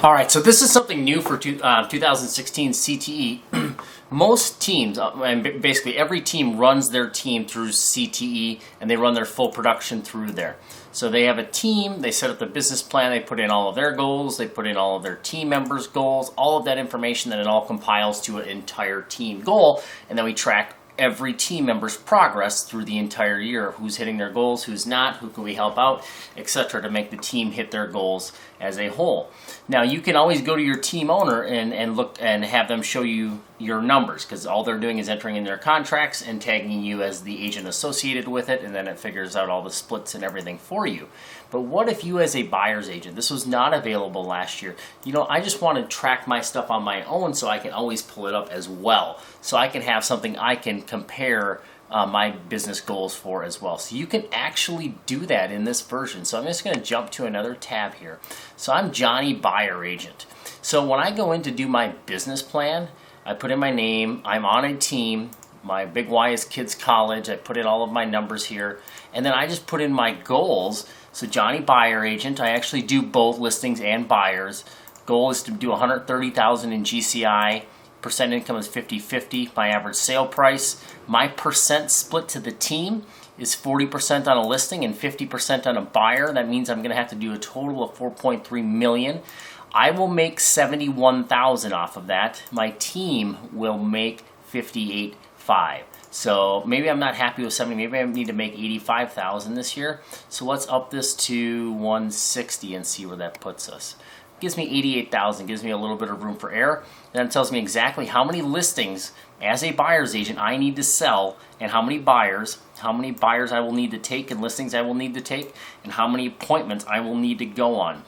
All right, so this is something new for 2016 CTE. Most teams, and basically every team runs their team through CTE, and they run their full production through there. So they have a team, they set up the business plan, they put in all of their goals, they put in all of their team members' goals, all of that information, then it all compiles to an entire team goal, and then we track every team member's progress through the entire year, who's hitting their goals, who's not, who can we help out, etc., to make the team hit their goals as a whole. Now you can always go to your team owner and look and have them show you your numbers, because all they're doing is entering in their contracts and tagging you as the agent associated with it, and then it figures out all the splits and everything for you. But what if you, as a buyer's agent, this was not available last year, I just want to track my stuff on my own so I can always pull it up as well, so I can have something I can compare my business goals for as well. So you can actually do that in this version. So I'm just going to jump to another tab here. So I'm Johnny, buyer agent. So when I go in to do my business plan, I put in my name, I'm on a team, my big Y is kids college, I put in all of my numbers here, and then I just put in my goals. So Johnny, buyer agent, I actually do both listings and buyers. Goal is to do 130,000 in GCI. Percent income is 50-50. My average sale price. My percent split to the team is 40% on a listing and 50% on a buyer. That means I'm going to have to do a total of 4.3 million. I will make 71,000 off of that. My team will make 58.5. So maybe I'm not happy with 70. Maybe I need to make 85,000 this year. So let's up this to 160 and see where that puts us. Gives me 88,000, gives me a little bit of room for error. Then it tells me exactly how many listings as a buyer's agent I need to sell, and how many buyers I will need to take, and listings I will need to take, and how many appointments I will need to go on.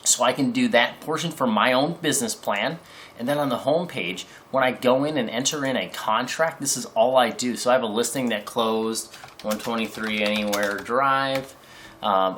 So I can do that portion for my own business plan. And then on the home page, when I go in and enter in a contract, this is all I do. So I have a listing that closed, 123 Anywhere Drive.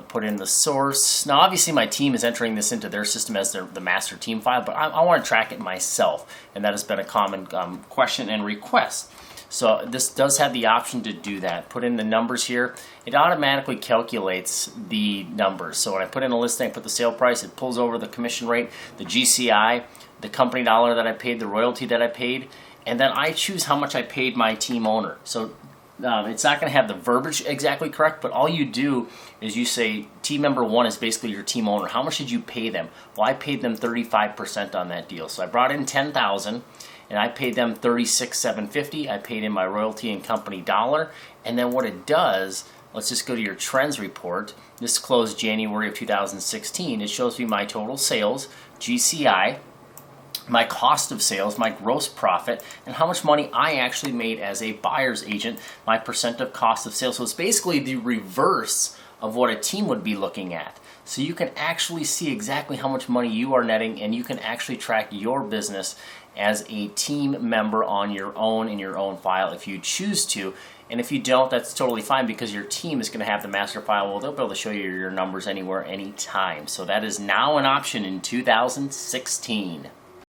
Put in the source. Now obviously my team is entering this into their system as the master team file, but I want to track it myself, and that has been a common question and request. So this does have the option to do that. Put in the numbers here. It automatically calculates the numbers. So when I put in a listing, I put the sale price, it pulls over the commission rate, the GCI, the company dollar that I paid, the royalty that I paid, and then I choose how much I paid my team owner. So it's not going to have the verbiage exactly correct, but all you do is you say team member 1 is basically your team owner. How much did you pay them? Well, I paid them 35% on that deal. So I brought in 10,000 and I paid them 36,750. I paid in my royalty and company dollar. And then what it does, let's just go to your trends report. This closed January of 2016. It shows me my total sales, GCI, my cost of sales, my gross profit, and how much money I actually made as a buyer's agent, my percent of cost of sales. So it's basically the reverse of what a team would be looking at. So you can actually see exactly how much money you are netting, and you can actually track your business as a team member on your own in your own file if you choose to. And if you don't, that's totally fine, because your team is going to have the master file. Well, they'll be able to show you your numbers anywhere, anytime. So that is now an option in 2016.